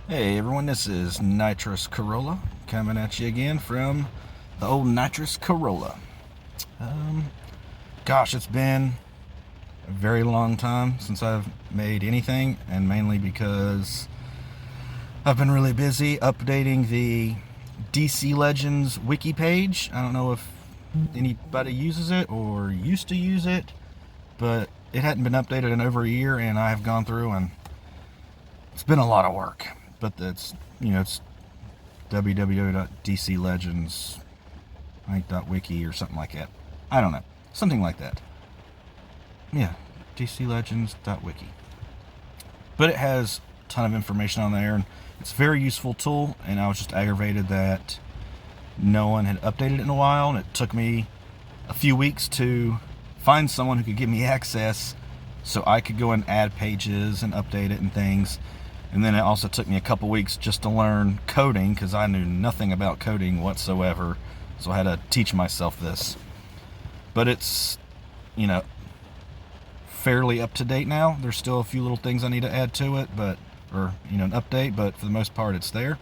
Hey everyone, this is NitrousCorolla coming at you again from the old NitrousCorolla. Gosh, it's been a very long time since I've made anything, and mainly because I've been really busy updating the DC Legends wiki page. I don't know if anybody uses it or used to use it, but it hadn't been updated in over a year, and I have gone through and it's been a lot of work. But it's www.dclegends, I think .wiki or something like that. I don't know, something like that. Yeah, dclegends.wiki. But it has a ton of information on there, and it's a very useful tool. And I was just aggravated that no one had updated it in a while, and it took me a few weeks to find someone who could give me access so I could go and add pages and update it and things. And then it also took me a couple weeks just to learn coding, because I knew nothing about coding whatsoever. So I had to teach myself this. But it's, fairly up to date now. There's still a few little things I need to add to it, an update, but for the most part it's there.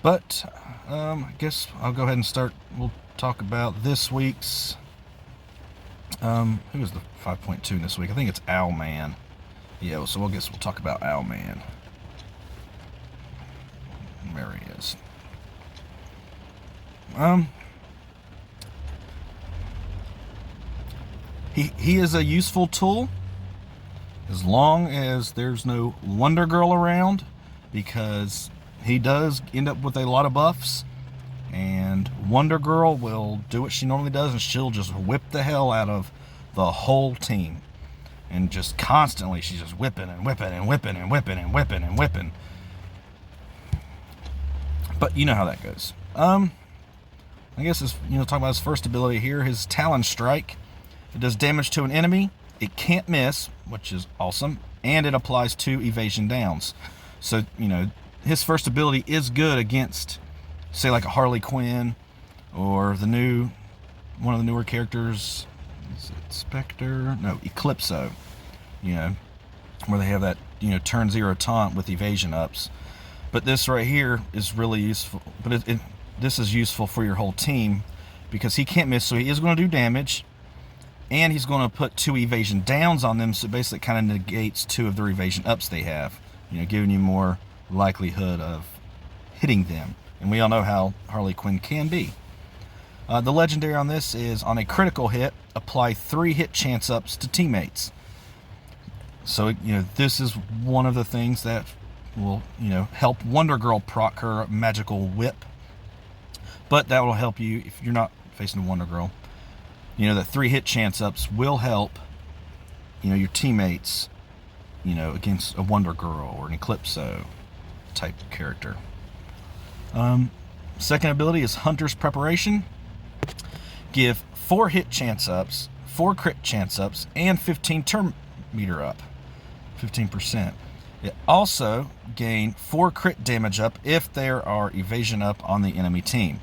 But I guess I'll go ahead and start. We'll talk about this week's, who is the 5.2 this week? I think it's Owlman. Yeah, so we'll talk about Owlman. There he is. He is a useful tool as long as there's no Wonder Girl around, because he does end up with a lot of buffs, and Wonder Girl will do what she normally does, and she'll just whip the hell out of the whole team. And just constantly, she's just whipping and whipping and whipping and whipping and whipping and whipping. But you know how that goes. I guess talking about his first ability here, his Talon Strike. It does damage to an enemy. It can't miss, which is awesome, and it applies 2 evasion downs. So his first ability is good against, say, like a Harley Quinn, or one of the newer characters. Is it Spectre? No, Eclipso. Where they have that, turn 0 taunt with evasion ups. But this right here is really useful. But this is useful for your whole team, because he can't miss, so he is going to do damage. And he's going to put 2 evasion downs on them, so basically it kind of negates 2 of their evasion ups they have. Giving you more likelihood of hitting them. And we all know how Harley Quinn can be. The legendary on this is, on a critical hit, apply 3 hit chance ups to teammates. So, this is one of the things that will, help Wonder Girl proc her magical whip. But that will help you if you're not facing Wonder Girl. The 3 hit chance ups will help, your teammates, against a Wonder Girl or an Eclipso type character. Second ability is Hunter's Preparation. Give 4 hit chance ups, 4 crit chance ups, and 15 turn meter up. 15%. It also gain 4 crit damage up if there are evasion up on the enemy team.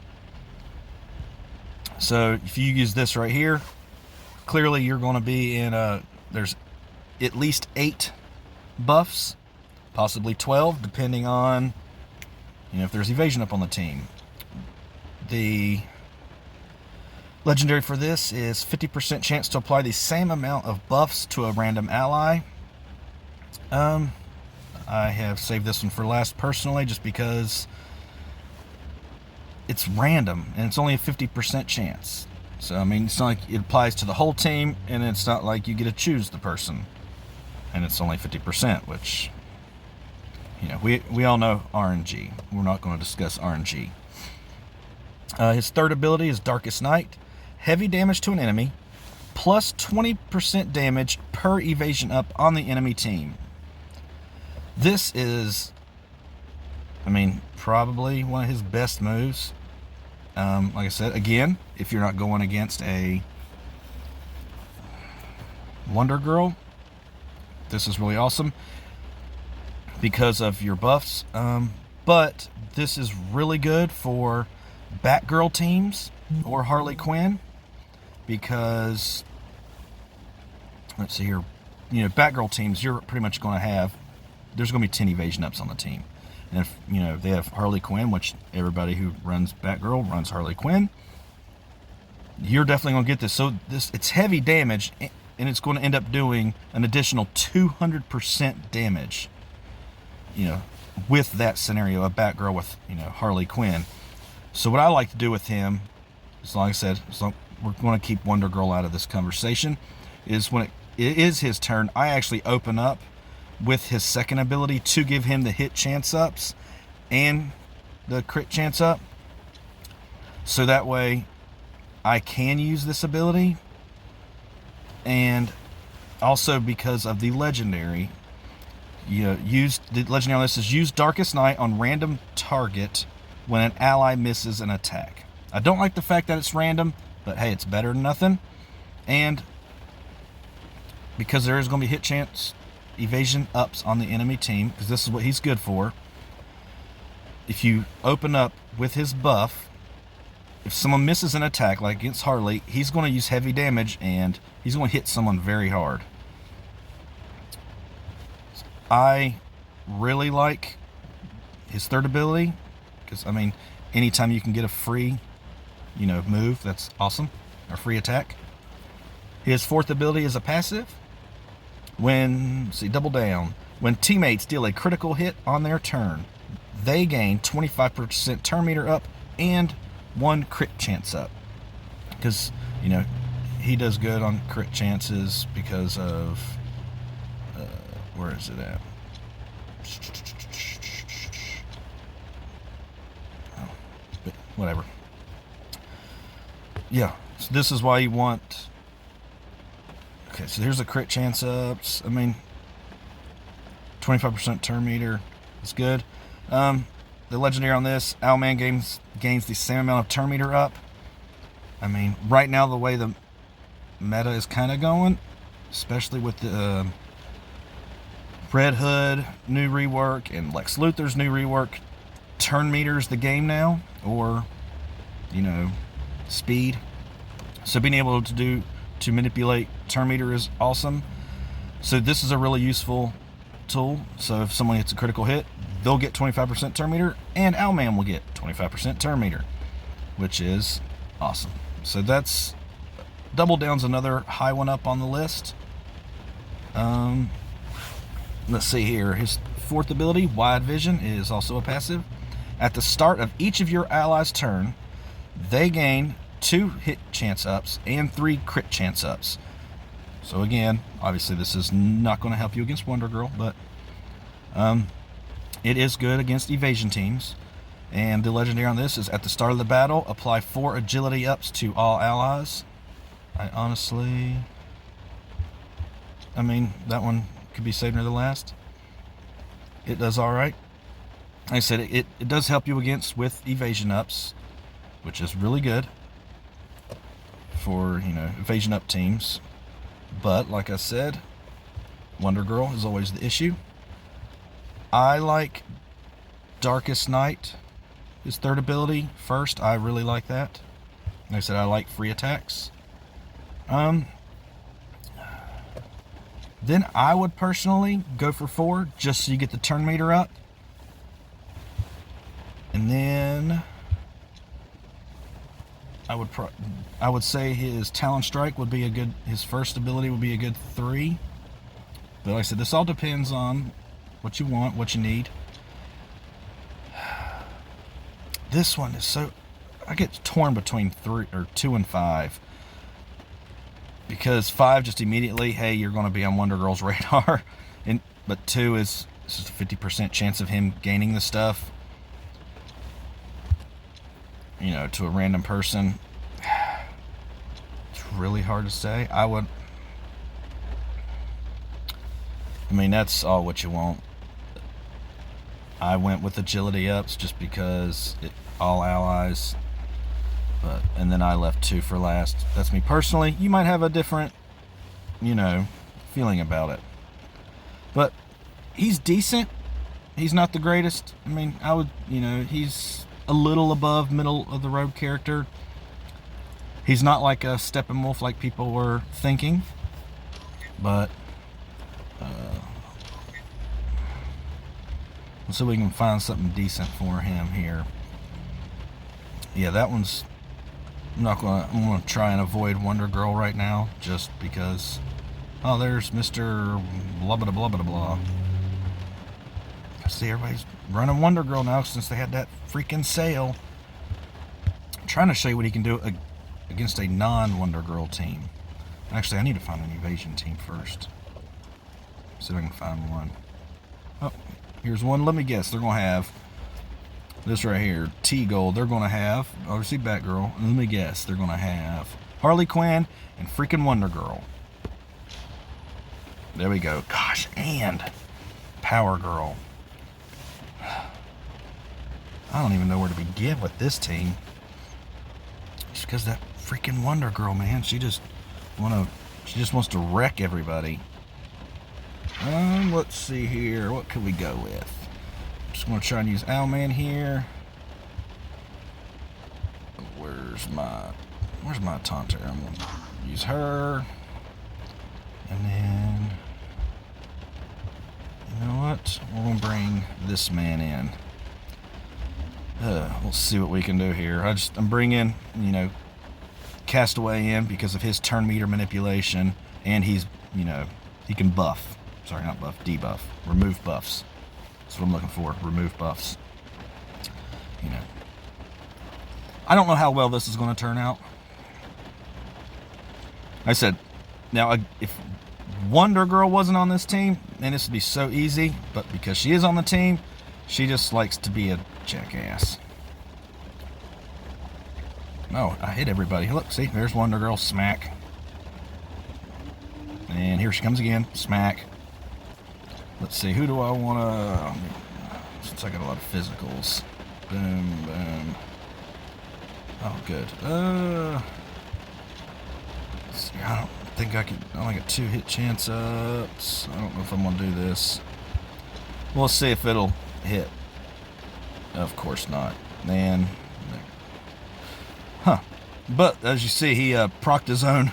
So if you use this right here, clearly you're going to be in there's at least 8 buffs, possibly 12, depending on, if there's evasion up on the team. The legendary for this is 50% chance to apply the same amount of buffs to a random ally. I have saved this one for last personally, just because it's random and it's only a 50% chance. So it's not like it applies to the whole team, and it's not like you get to choose the person, and it's only 50%, which we all know RNG. We're not going to discuss RNG. His third ability is Darkest Night. Heavy damage to an enemy, plus 20% damage per evasion up on the enemy team. This is, probably one of his best moves. Like I said, again, if you're not going against a Wonder Girl, this is really awesome because of your buffs. But this is really good for Batgirl teams or Harley Quinn, because, let's see here, Batgirl teams, you're pretty much going to have, there's going to be 10 evasion ups on the team. And if, you know, they have Harley Quinn, which everybody who runs Batgirl runs Harley Quinn, you're definitely going to get this. So it's heavy damage, and it's going to end up doing an additional 200% damage, you know, with that scenario, a Batgirl with, you know, Harley Quinn. So what I like to do with him, like I said, we're going to keep Wonder Girl out of this conversation, is when it is his turn, I actually open up with his second ability to give him the hit chance ups and the crit chance up. So that way I can use this ability. And also because of the legendary, the legendary on this is use Darkest Night on random target when an ally misses an attack. I don't like the fact that it's random, but hey, it's better than nothing. And because there is going to be hit chance evasion ups on the enemy team, because this is what he's good for, if you open up with his buff, if someone misses an attack like against Harley, he's going to use heavy damage and he's going to hit someone very hard. I really like his third ability, because I mean, anytime you can get a free, you know, move, that's awesome, or free attack. His fourth ability is a passive. Double down. When teammates deal a critical hit on their turn, they gain 25% turn meter up and 1 crit chance up. Because, you know, he does good on crit chances because of, where is it at? Oh, but whatever. Yeah, so this is why you want... Okay, so here's the crit chance ups. I mean, 25% turn meter is good. The legendary on this, Owlman gains the same amount of turn meter up. I mean, right now the way the meta is kind of going, especially with the Red Hood new rework and Lex Luthor's new rework, turn meter's the game now, or, you know, speed. So being able to manipulate turn meter is awesome. So this is a really useful tool. So if someone hits a critical hit, they'll get 25% turn meter, and Owlman will get 25% turn meter, which is awesome. So that's Double Down's another high one up on the list. Let's see here. His fourth ability, Wide Vision, is also a passive. At the start of each of your allies' turn, they gain 2 hit chance ups and 3 crit chance ups. So again, obviously this is not going to help you against Wonder Girl, but it is good against evasion teams. And the legendary on this is at the start of the battle, apply 4 agility ups to all allies. I mean, that one could be saved near the last. It does alright. Like I said, it does help you with evasion ups, which is really good for, you know, evasion up teams. But like I said, Wonder Girl is always the issue. I like Darkest Night, his third ability, first. I really like that. Like I said, I like free attacks. Then I would personally go for 4, just so you get the turn meter up. And then I would say his Talon Strike would be a good, his first ability would be a good 3. But like I said, this all depends on what you want, what you need. This one is so, I get torn between 2 and 5. Because 5 just immediately, hey, you're going to be on Wonder Girl's radar. But 2 is just a 50% chance of him gaining the stuff, you know, to a random person. It's really hard to say. I mean, that's all what you want. I went with agility ups just because all allies. And then I left 2 for last. That's me personally. You might have a different, you know, feeling about it. But he's decent. He's not the greatest. I mean, he's a little above middle of the road character. He's not like a Steppenwolf like people were thinking. But Let's see if we can find something decent for him here. Yeah, that one's... I'm gonna try and avoid Wonder Girl right now, just because... Oh, there's Mr. Blah blah blah blah blah. See, everybody's running Wonder Girl now since they had that freaking sale. I'm trying to show you what he can do against a non-Wonder Girl team. Actually, I need to find an evasion team first. See if I can find one. Oh, here's one. Let me guess. They're going to have this right here. T-Gold. They're going to have, obviously, Batgirl. And let me guess. They're going to have Harley Quinn and freaking Wonder Girl. There we go. Gosh, and Power Girl. I don't even know where to begin with this team. Just because that freaking Wonder Girl, man, she just wants to wreck everybody. Let's see here. What could we go with? I'm just gonna try and use Owlman here. Where's my taunter? I'm gonna use her. And then, you know what? We're gonna bring this man in. Let's see what we can do here. I'm bringing, Castaway in because of his turn meter manipulation, and he's, he can buff. Sorry, not buff, debuff. Remove buffs. That's what I'm looking for. Remove buffs. I don't know how well this is going to turn out. I said, now, if Wonder Girl wasn't on this team, then this would be so easy, but because she is on the team, she just likes to be a jackass. Oh, I hit everybody. Look, see, there's Wonder Girl. Smack. And here she comes again. Smack. Let's see, who do I want to... Since I got a lot of physicals. Boom, boom. Oh, good. Let's see, I don't think I can... I only got 2 hit chance ups. I don't know if I'm going to do this. We'll see if it'll hit. Of course not. Man. Huh. But, as you see, he procced his own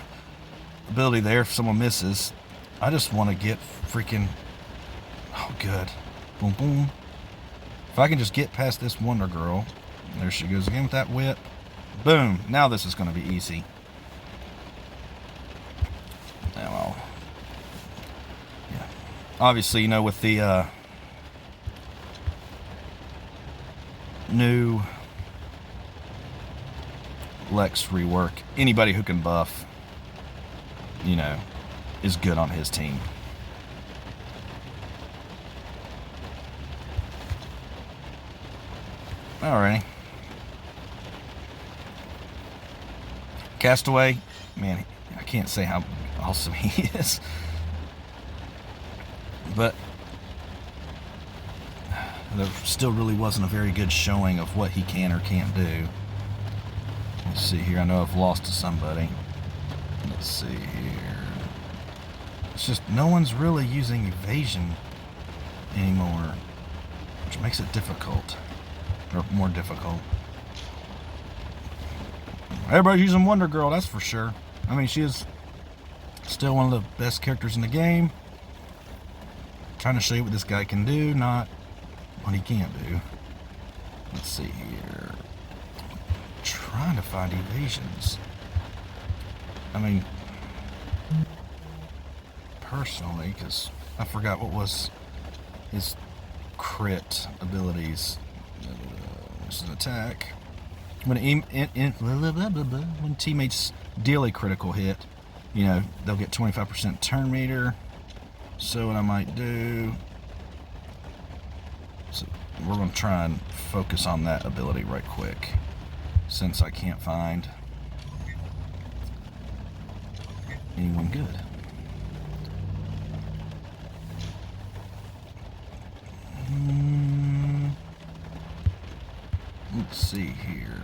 ability there if someone misses. I just want to get freaking... Oh, good. Boom, boom. If I can just get past this Wonder Girl. There she goes again with that whip. Boom. Now this is going to be easy. Now, yeah. Obviously, with the new Lex rework, anybody who can buff, is good on his team. Alrighty. Castaway, man, I can't say how awesome he is. But there still really wasn't a very good showing of what he can or can't do. Let's see here. I know I've lost to somebody. Let's see here. It's just no one's really using evasion anymore, which makes it difficult. Or more difficult. Everybody's using Wonder Girl, that's for sure. I mean, she is still one of the best characters in the game. Trying to show you what this guy can do, not what he can't do. Let's see here. Trying to find evasions. I mean, personally, because I forgot what was his crit abilities. This is an attack. When teammates deal a critical hit, they'll get 25% turn meter. So what I might do, so we're going to try and focus on that ability right quick, since I can't find anyone good. Let's see here.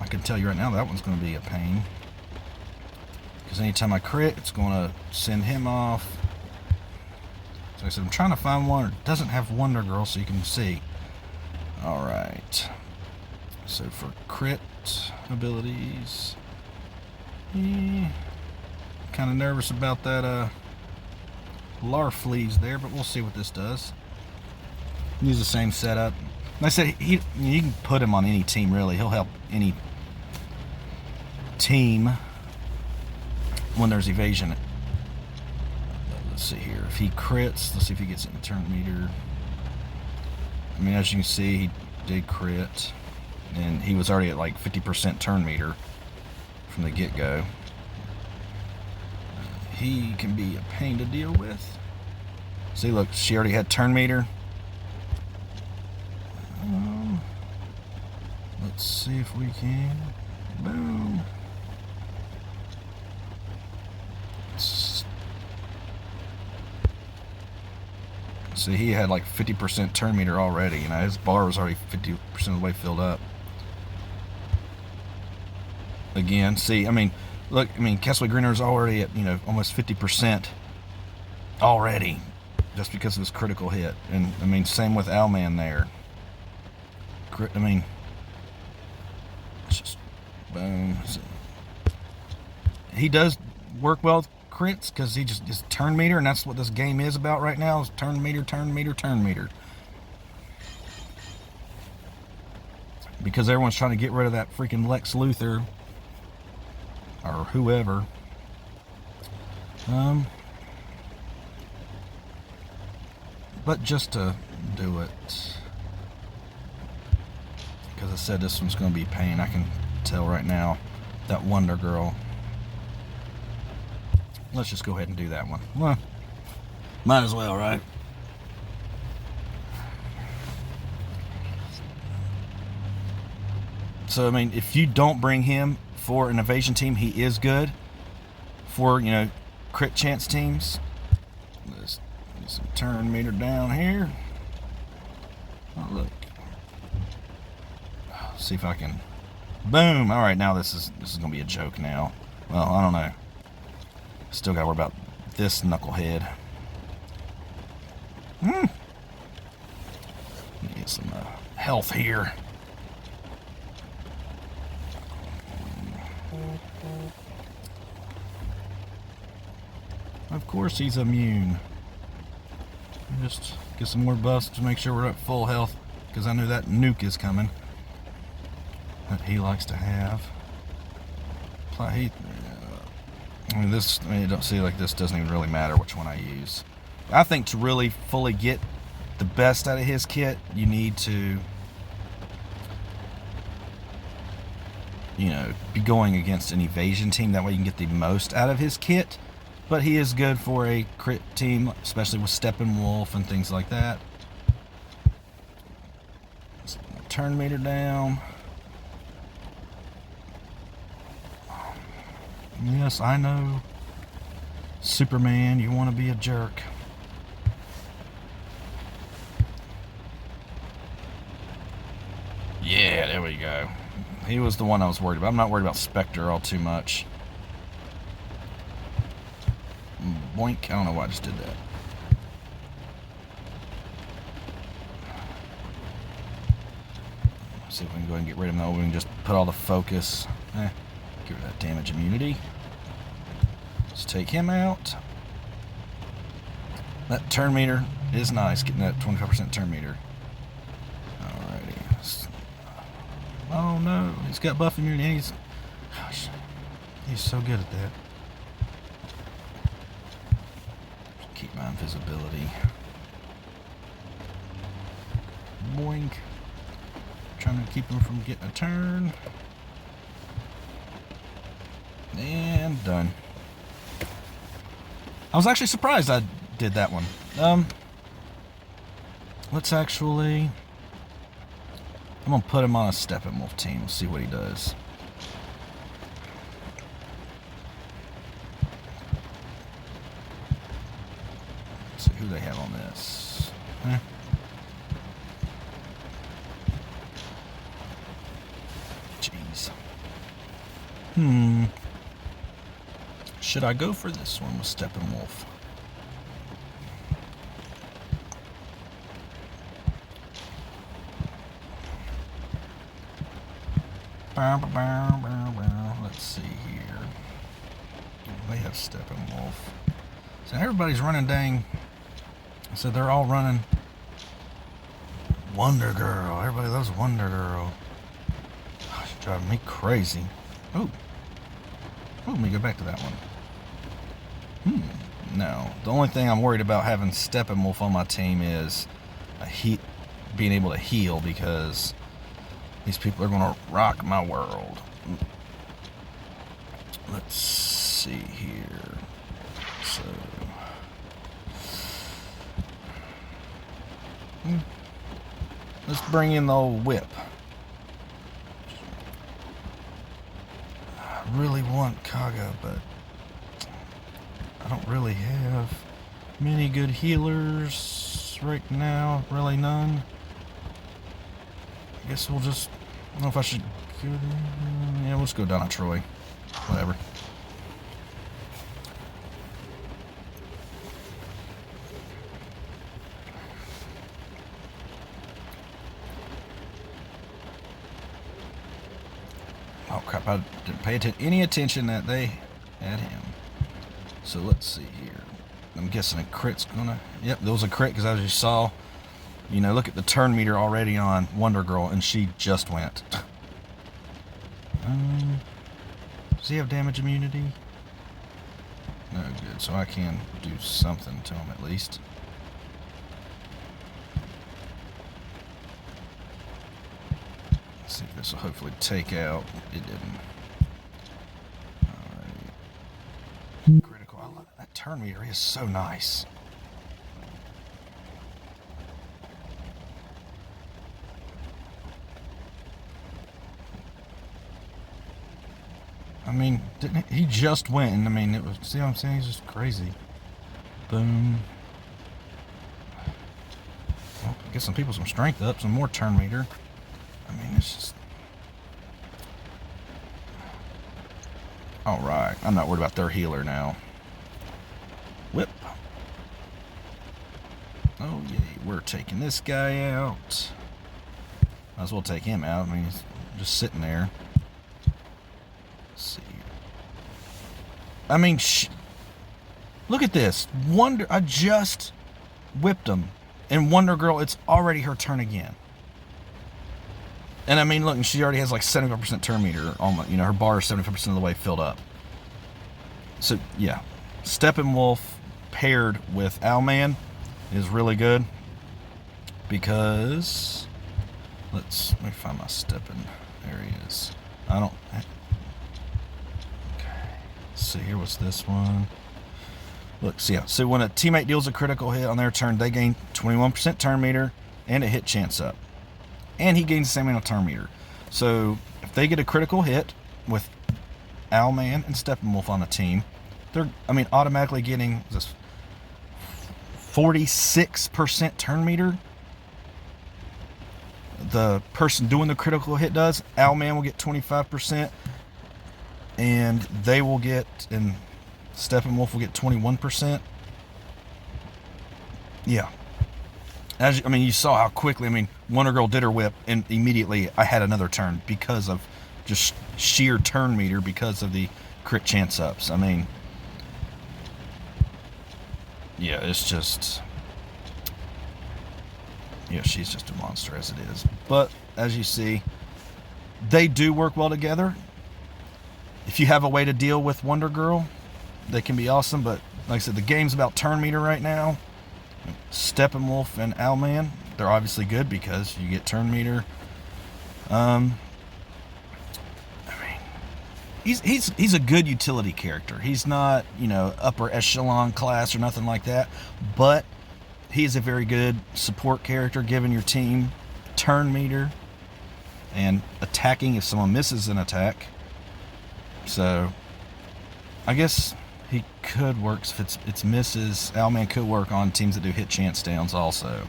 I can tell you right now that one's going to be a pain. Because anytime I crit, it's going to send him off. So I said, I'm trying to find one that doesn't have Wonder Girl so you can see. Alright. So for crit abilities, kind of nervous about that Larfleeze there, but we'll see what this does. Use the same setup. Like I said, you can put him on any team, really. He'll help any team when there's evasion. Let's see here. If he crits, let's see if he gets any turn meter. I mean, as you can see, he did crit. And he was already at like 50% turn meter from the get-go. He can be a pain to deal with. See, look, she already had turn meter. Let's see if we can. Boom. See, he had like 50% turn meter already. You know, his bar was already 50% of the way filled up. Again, see, I mean, look, I mean, Castaway Greener's already at, you know, almost 50% already, just because of his critical hit. And I mean, same with Owlman there. I mean, it's just boom. He does work well with crits because he just turn meter, and that's what this game is about right now: is turn meter, turn meter, turn meter. Because everyone's trying to get rid of that freaking Lex Luthor or whoever. But just to do it, because I said this one's going to be pain. I can tell right now. That Wonder Girl. Let's just go ahead and do that one. Well, might as well, right? So, I mean, if you don't bring him for an evasion team, he is good. For, you know, crit chance teams. Let's get some turn meter down here. Oh, look. See if I can. Boom! Alright, now this is gonna be a joke now. Well, I don't know. Still gotta worry about this knucklehead. Get some health here. Of course he's immune. Just get some more buffs to make sure we're at full health, because I know that nuke is coming that he likes to have. I mean, this, I mean, you don't see, like, this doesn't even really matter which one I use. I think to really fully get the best out of his kit, you need to, you know, be going against an evasion team. That way you can get the most out of his kit. But he is good for a crit team, especially with Steppenwolf and things like that. Turn meter down. Yes, I know. Superman, you want to be a jerk. Yeah, there we go. He was the one I was worried about. I'm not worried about Spectre all too much. Boink. I don't know why I just did that. Let's see if we can go ahead and get rid of him. No, we can just put all the focus. Get rid of that damage immunity. Let's take him out. That turn meter is nice, getting that 25% turn meter. Alrighty. Oh no, he's got buff immunity. Gosh, he's so good at that. Keep my invisibility. Boink. Trying to keep him from getting a turn. And done. I was actually surprised I did that one. Let's actually... I'm going to put him on a Steppenwolf team. We'll see what he does. Let's see who they have on this. Jeez. Should I go for this one with Steppenwolf? Let's see here. They have Steppenwolf. So everybody's running dang. So they're all running Wonder Girl. Everybody loves Wonder Girl. Gosh, it's driving me crazy. Oh, let me go back to that one. No, the only thing I'm worried about having Steppenwolf on my team is being able to heal, because these people are going to rock my world. Let's see here. So, let's bring in the old whip. I really want Kaga, but I don't really have many good healers right now. Really none. I guess we'll just... I don't know if I should... Yeah, we'll just go down to Troy. Whatever. Oh crap, I didn't pay any attention that they had him. So let's see here. I'm guessing a crit's gonna... Yep, there was a crit, because as you saw, you know, look at the turn meter already on Wonder Girl, and she just went. Does he have damage immunity? No, good. So I can do something to him at least. Let's see if this will hopefully take out. It didn't. Alright. Critical. I love that turn meter. Is so nice. I mean, didn't he just went? And I mean, it was. See what I'm saying? He's just crazy. Boom. Well, get some people some strength up, some more turn meter. I mean, it's just. All right, I'm not worried about their healer now. Whip. Oh yay, we're taking this guy out. Might as well take him out. I mean, he's just sitting there. See. I mean, look at this. I just whipped him. And Wonder Girl, it's already her turn again. And I mean, look, she already has like 75% turn meter. Almost, you know, her bar is 75% of the way filled up. So, yeah. Steppenwolf paired with Owlman is really good. Because... let me find my Steppen. There he is. I don't... Let's see here, what's this one? Look, see, so when a teammate deals a critical hit on their turn, they gain 21% turn meter and a hit chance up. And he gains the same amount of turn meter. So if they get a critical hit with Owlman and Steppenwolf on the team, they're, I mean, automatically getting this 46% turn meter. The person doing the critical hit does. Owlman will get 25%. And they will get, and Steppenwolf will get 21%. Yeah. I mean, you saw how quickly, I mean, Wonder Girl did her whip, and immediately I had another turn because of just sheer turn meter, because of the crit chance ups. I mean, yeah, it's just, yeah, she's just a monster as it is. But, as you see, they do work well together. If you have a way to deal with Wonder Girl, they can be awesome. But like I said, the game's about turn meter right now. Steppenwolf and Owlman, they're obviously good because you get turn meter. I mean, he's a good utility character. He's not, you know, upper echelon class or nothing like that. But he is a very good support character, giving your team turn meter and attacking if someone misses an attack. So, I guess he could work if it's misses. Owlman could work on teams that do hit chance downs also.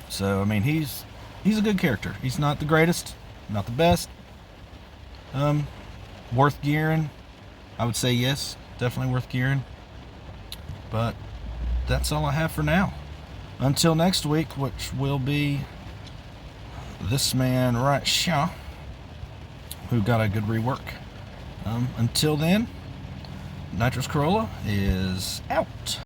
So, I mean, he's a good character. He's not the greatest, not the best. Worth gearing. I would say yes, definitely worth gearing. But that's all I have for now. Until next week, which will be this man right here, who got a good rework. Until then, NitrousCorolla is out.